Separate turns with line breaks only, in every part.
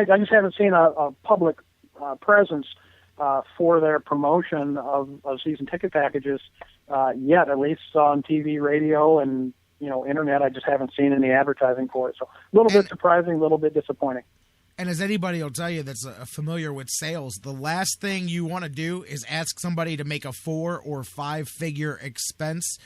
I just haven't seen a public presence for their promotion of season ticket packages yet, at least on TV, radio, and internet. I just haven't seen any advertising for it. So a little bit surprising, a little bit disappointing.
And as anybody will tell you that's familiar with sales, the last thing you want to do is ask somebody to make a 4 or 5 figure expense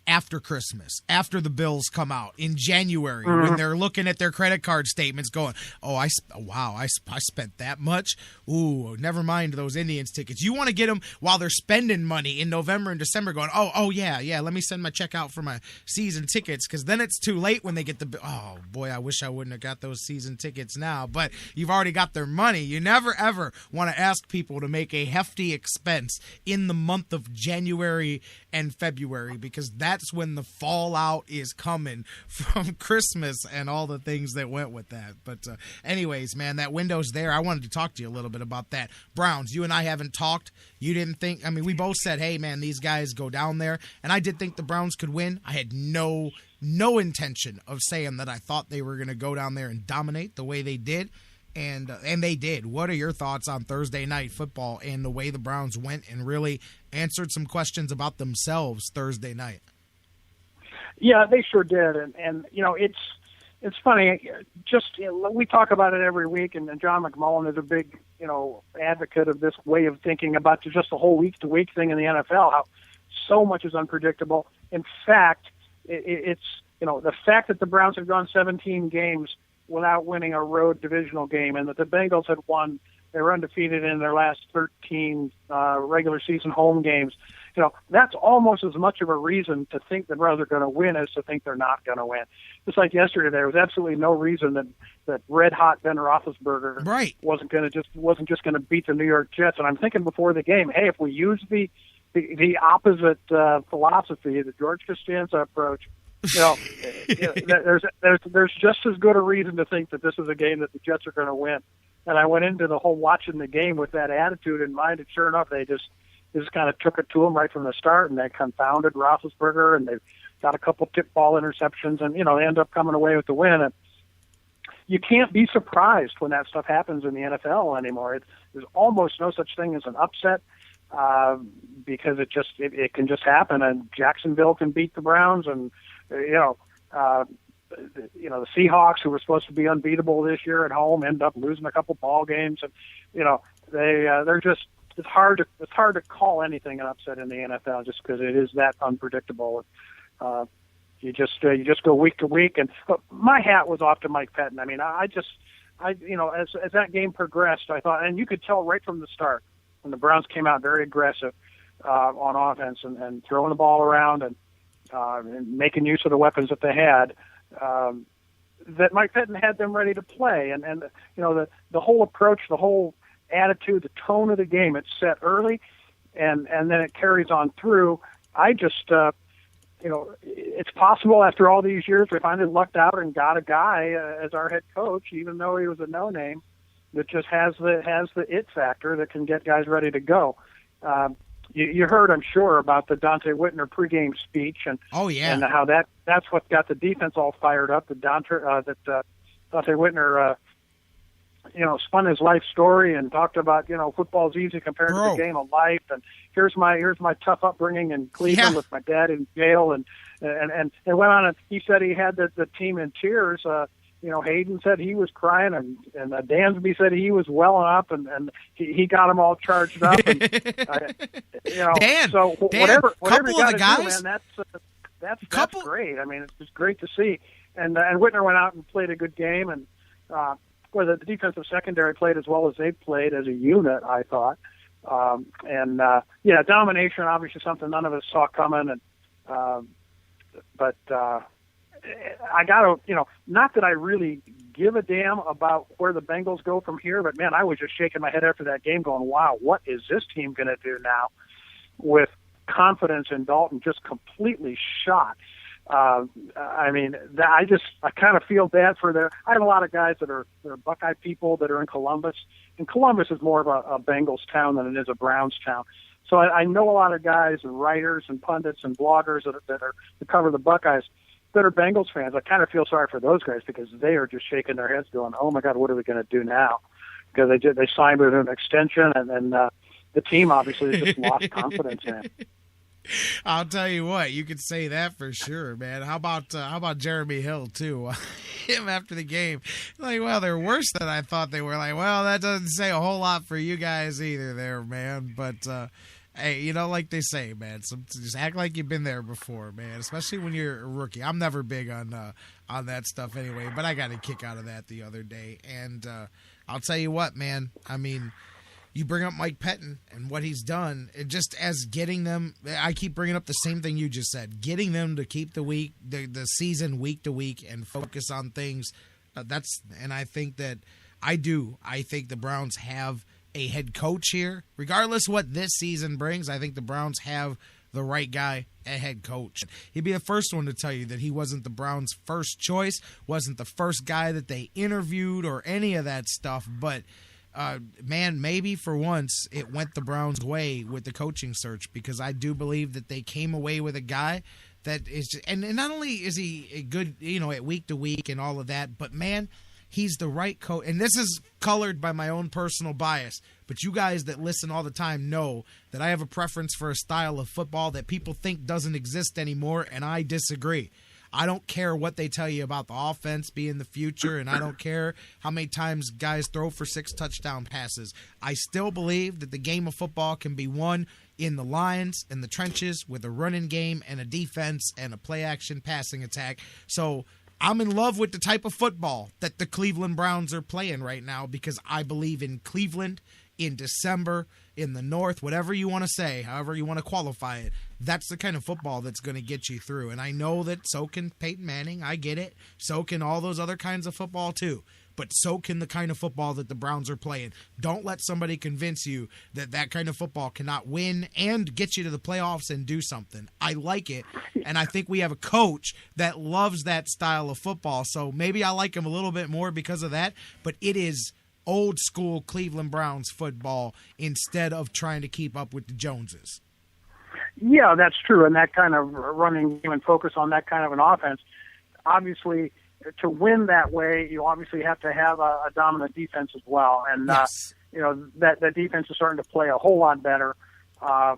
after Christmas, after the bills come out in January, when they're looking at their credit card statements going, I spent that much. Ooh, never mind those Indians tickets. You want to get them while they're spending money in November and December going, yeah, let me send my check out for my season tickets, because then it's too late when they get oh, boy, I wish I wouldn't have got those season tickets now, but you've already got their money. You never, ever want to ask people to make a hefty expense in the month of January and February, because that's when the fallout is coming from Christmas and all the things that went with that. But anyways, man, that window's there. I wanted to talk to you a little bit about that. Browns, you and I haven't talked. You didn't think, we both said, hey, man, these guys go down there. And I did think the Browns could win. I had no intention of saying that I thought they were going to go down there and dominate the way they did. And they did. What are your thoughts on Thursday night football and the way the Browns went and really answered some questions about themselves Thursday night?
Yeah, they sure did. And it's funny. We talk about it every week, and John McMullen is a big, advocate of this way of thinking about just the whole week-to-week thing in the NFL, how so much is unpredictable. In fact, it's the fact that the Browns have gone 17 games without winning a road divisional game, and that the Bengals had won. They were undefeated in their last 13 regular season home games. That's almost as much of a reason to think the Browns are going to win as to think they're not going to win. Just like yesterday, there was absolutely no reason that red hot Ben Roethlisberger wasn't just going to beat the New York Jets. And I'm thinking before the game, hey, if we use the opposite philosophy, the George Costanza approach, there's just as good a reason to think that this is a game that the Jets are going to win. And I went into the whole watching the game with that attitude in mind, and sure enough, they just kind of took it to them right from the start, and they confounded Roethlisberger, and they've got a couple tip ball interceptions, and they end up coming away with the win. And you can't be surprised when that stuff happens in the NFL anymore. There's almost no such thing as an upset because it can just happen, and Jacksonville can beat the Browns, and the Seahawks, who were supposed to be unbeatable this year at home, end up losing a couple ball games, and they're just. It's hard to call anything an upset in the NFL just because it is that unpredictable. You just go week to week, and my hat was off to Mike Pettin. As that game progressed, I thought, and you could tell right from the start when the Browns came out very aggressive on offense and throwing the ball around and making use of the weapons that they had. That Mike Pettin had them ready to play, and the whole approach, the whole attitude, the tone of the game, it's set early, and then it carries on through. I just, it's possible after all these years we finally lucked out and got a guy as our head coach, even though he was a no-name, that just has the it factor that can get guys ready to go. You heard, I'm sure, about the Dante Whitner pregame speech, and and how that's what got the defense all fired up. Dante Whitner. Spun his life story and talked about, football's easy compared to the game of life. And here's my tough upbringing in Cleveland with my dad in jail. And went on, and he said he had the team in tears. Hayden said he was crying, and Dansby said he was welling up, and he got them all charged up. And, whatever you got to do, man, that's great. It's just great to see. And Whitner went out and played a good game, and where the defensive secondary played as well as they played as a unit, I thought. Domination, obviously something none of us saw coming. But I got to, not that I really give a damn about where the Bengals go from here, but man, I was just shaking my head after that game going, wow, what is this team going to do now with confidence in Dalton just completely shot? I kind of feel bad for I have a lot of guys that are Buckeye people that are in Columbus, and Columbus is more of a Bengals town than it is a Browns town. So I know a lot of guys and writers and pundits and bloggers that cover the Buckeyes, that are Bengals fans, I kind of feel sorry for those guys because they are just shaking their heads going, oh, my God, what are we going to do now? Because they signed with an extension, and then the team obviously just lost confidence in it.
I'll tell you what, you could say that for sure, man. How about Jeremy Hill too? Him after the game, like, well, they're worse than I thought they were. Like, well, that doesn't say a whole lot for you guys either, there, man. But hey, you know, like they say, man, just act like you've been there before, man. Especially when you're a rookie. I'm never big on that stuff anyway, but I got a kick out of that the other day, and I'll tell you what, man. I mean, you bring up Mike Pettin and what he's done, it just as getting them, I keep bringing up the same thing you just said, getting them to keep the season week to week and focus on things. And I think that I think the Browns have a head coach here. Regardless what this season brings, I think the Browns have the right guy at head coach. He'd be the first one to tell you that he wasn't the Browns' first choice, wasn't the first guy that they interviewed or any of that stuff, but man, maybe for once it went the Browns' way with the coaching search, because I do believe that they came away with a guy that is, and not only is he a good, you know, at week to week and all of that, but man, he's the right coach. And this is colored by my own personal bias, but you guys that listen all the time know that I have a preference for a style of football that people think doesn't exist anymore, and I disagree. I don't care what they tell you about the offense being the future, and I don't care how many times guys throw for 6 touchdown passes. I still believe that the game of football can be won in the lines, in the trenches, with a running game and a defense and a play-action passing attack. So I'm in love with the type of football that the Cleveland Browns are playing right now, because I believe in Cleveland in December, in the North, whatever you want to say, however you want to qualify it. That's the kind of football that's going to get you through. And I know that so can Peyton Manning. I get it. So can all those other kinds of football too. But so can the kind of football that the Browns are playing. Don't let somebody convince you that that kind of football cannot win and get you to the playoffs and do something. I like it, and I think we have a coach that loves that style of football. So maybe I like him a little bit more because of that, but it is old school Cleveland Browns football instead of trying to keep up with the Joneses.
Yeah, that's true. And that kind of running game and focus on that kind of an offense, obviously, to win that way, you obviously have to have a dominant defense as well. And,
yes.
You know, that defense is starting to play a whole lot better. I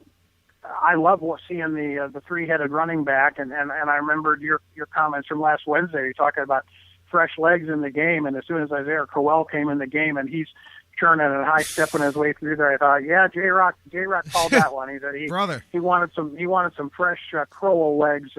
love seeing the three-headed running back. And I remembered your comments from last Wednesday. You're talking about fresh legs in the game, and as soon as Isaiah Crowell came in the game and he's churning and high stepping his way through there, I thought, yeah, J-Rock called that one. He said he wanted some fresh Crowell legs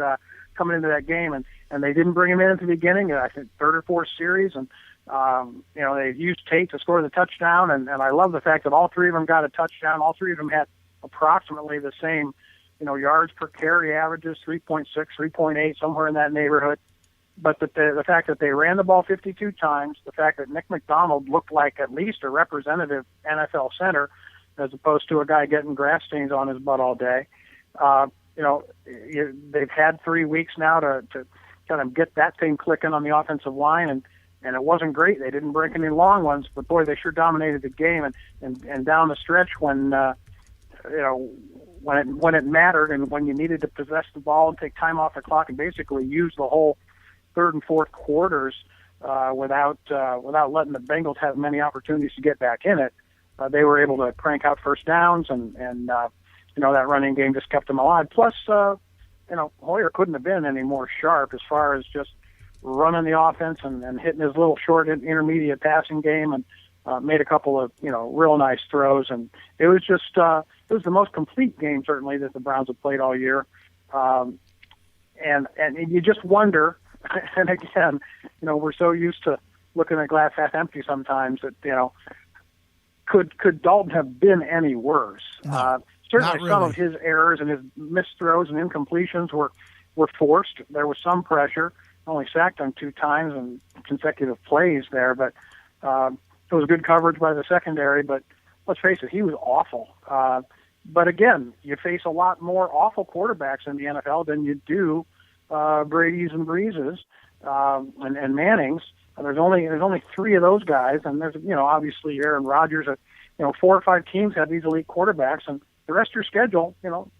coming into that game, and they didn't bring him in at the beginning. I think third or fourth series, and you know, they used Tate to score the touchdown, and I love the fact that all three of them got a touchdown. All three of them had approximately the same, you know, yards per carry averages, 3.6, 3.8, somewhere in that neighborhood. But the fact that they ran the ball 52 times, the fact that Nick McDonald looked like at least a representative NFL center as opposed to a guy getting grass stains on his butt all day. You know, they've had 3 weeks now to kind of get that thing clicking on the offensive line, and it wasn't great. They didn't break any long ones, but boy, they sure dominated the game. And down the stretch when, you know, when it mattered and when you needed to possess the ball and take time off the clock and basically use the whole third and fourth quarters without letting the Bengals have many opportunities to get back in it, they were able to crank out first downs, and you know, that running game just kept them alive. Plus, you know, Hoyer couldn't have been any more sharp as far as just running the offense and hitting his little short intermediate passing game, and made a couple of, you know, real nice throws. And it was just it was the most complete game certainly that the Browns have played all year. And you just wonder. And again, you know, we're so used to looking at glass half empty sometimes that, you know, could Dalton have been any worse?
No,
certainly
really.
Some of his errors and his missed throws and incompletions were forced. There was some pressure. Only sacked him 2 times in consecutive plays there, but it was good coverage by the secondary. But let's face it, he was awful. But again, you face a lot more awful quarterbacks in the NFL than you do Brady's and Breezes and Manning's. There's only 3 of those guys, and there's, you know, obviously Aaron Rodgers. You know, 4 or 5 teams have these elite quarterbacks, and the rest of your schedule, you know,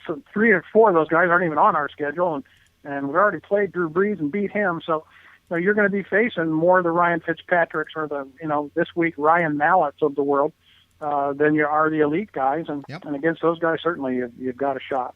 so 3 or 4 of those guys aren't even on our schedule, and and we already played Drew Brees and beat him. So you're going to be facing more of the Ryan Fitzpatricks or the, this week Ryan Malletts of the world than you are the elite guys. And, and against those guys, certainly you've got a shot.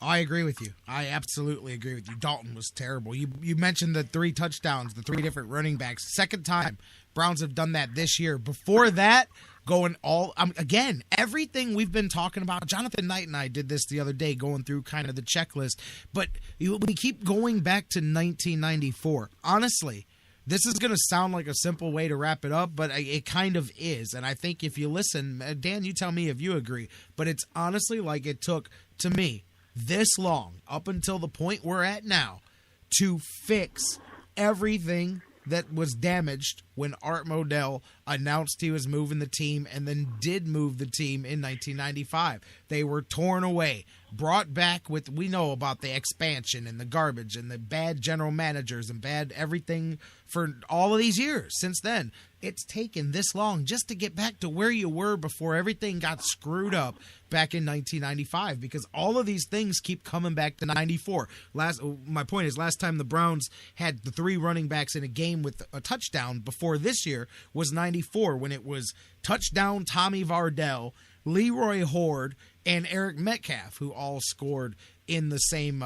I agree with you. I absolutely agree with you. Dalton was terrible. You mentioned the 3 touchdowns, the 3 different running backs. Second time Browns have done that this year. Before that, going all again, everything we've been talking about. Jonathan Knight and I did this the other day, going through kind of the checklist. But we keep going back to 1994. Honestly, this is going to sound like a simple way to wrap it up, but it kind of is. And I think if you listen, Dan, you tell me if you agree. But it's honestly like it took, to me, this long, up until the point we're at now, to fix everything that was damaged when Art Modell announced he was moving the team and then did move the team in 1995. They were torn away, brought back with, we know about the expansion and the garbage and the bad general managers and bad everything for all of these years since then. It's taken this long just to get back to where you were before everything got screwed up back in 1995, because all of these things keep coming back to 94. My point is, last time the Browns had the 3 running backs in a game with a touchdown before this year was 94, when it was touchdown Tommy Vardell, Leroy Horde, and Eric Metcalf, who all scored in the same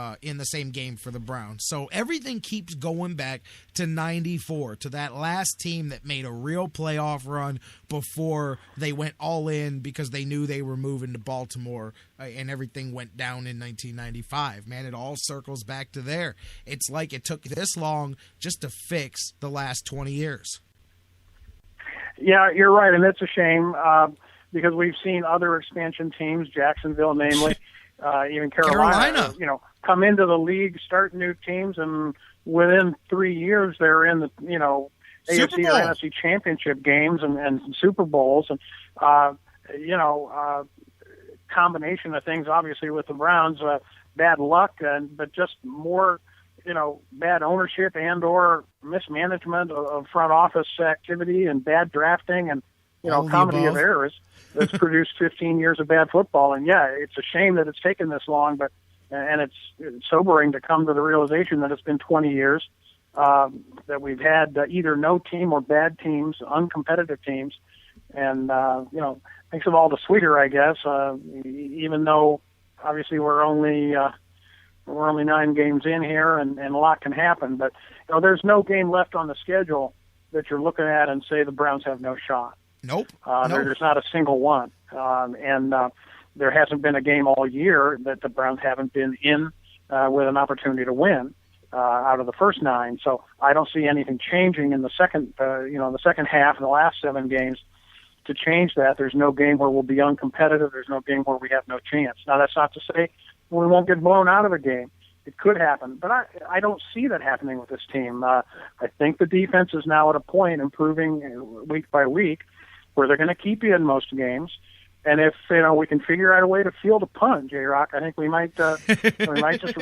game for the Browns. So everything keeps going back to 94, to that last team that made a real playoff run before they went all in because they knew they were moving to Baltimore, and everything went down in 1995. Man, it all circles back to there. It's like it took this long just to fix the last 20 years.
Yeah, you're right, and it's a shame because we've seen other expansion teams, Jacksonville namely, even Carolina, come into the league, start new teams, and within 3 years they're in the, AFC or NFC championship games and Super Bowls, and combination of things. Obviously, with the Browns, bad luck, but just more, bad ownership and or mismanagement of front office activity and bad drafting and comedy of errors that's produced 15 years of bad football. And yeah, it's a shame that it's taken this long, and it's sobering to come to the realization that it's been 20 years that we've had either no team or bad teams, uncompetitive teams, and makes it all the sweeter, I guess. Even though obviously we're only 9 games in here, and a lot can happen. But there's no game left on the schedule that you're looking at and say the Browns have no shot.
Nope.
There's not a single one. And there hasn't been a game all year that the Browns haven't been in with an opportunity to win out of the first 9. So I don't see anything changing in the second half, in the last 7 games, to change that. There's no game where we'll be uncompetitive. There's no game where we have no chance. Now, that's not to say we won't get blown out of a game. It could happen, but I don't see that happening with this team. I think the defense is now at a point, improving week by week, where they're going to keep you in most games. And if we can figure out a way to field a punt, J-Rock, I think we might just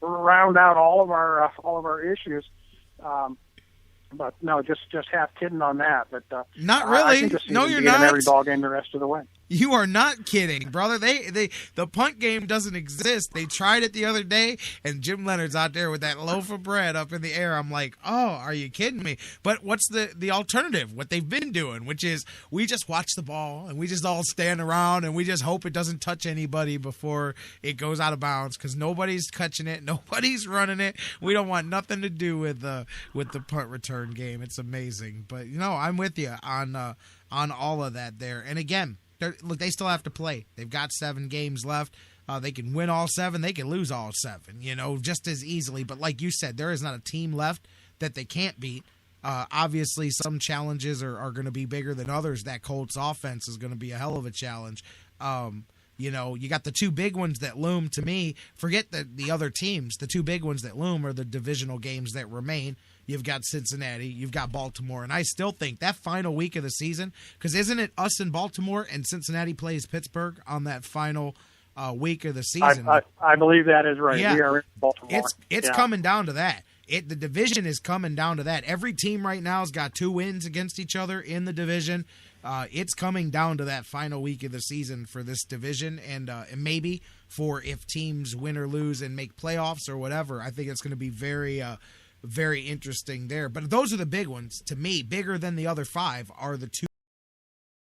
round out all of our issues. But no, just half kidding on that. But
not really. No, you're not.
In every ball game the rest of the way.
You are not kidding, brother. The punt game doesn't exist. They tried it the other day, and Jim Leonard's out there with that loaf of bread up in the air. I'm like, oh, are you kidding me? But what's the alternative? What they've been doing, which is we just watch the ball and we just all stand around and we just hope it doesn't touch anybody before it goes out of bounds, because nobody's catching it, nobody's running it. We don't want nothing to do with the punt return game. It's amazing. But I'm with you on all of that there. And again, look, they still have to play. They've got 7 games left. They can win all 7. They can lose all 7, just as easily. But like you said, there is not a team left that they can't beat. Obviously, some challenges are going to be bigger than others. That Colts offense is going to be a hell of a challenge. You got the 2 big ones that loom to me. Forget the other teams. The 2 big ones that loom are the divisional games that remain. You've got Cincinnati, you've got Baltimore, and I still think that final week of the season, because isn't it us in Baltimore and Cincinnati plays Pittsburgh on that final week of the season?
I believe that is right.
Yeah.
We are in Baltimore.
It's coming down to that. the division is coming down to that. Every team right now has got 2 wins against each other in the division. It's coming down to that final week of the season for this division, and maybe for if teams win or lose and make playoffs or whatever. I think it's going to be very, very interesting there. But those are the big ones to me. Bigger than the other 5 are the 2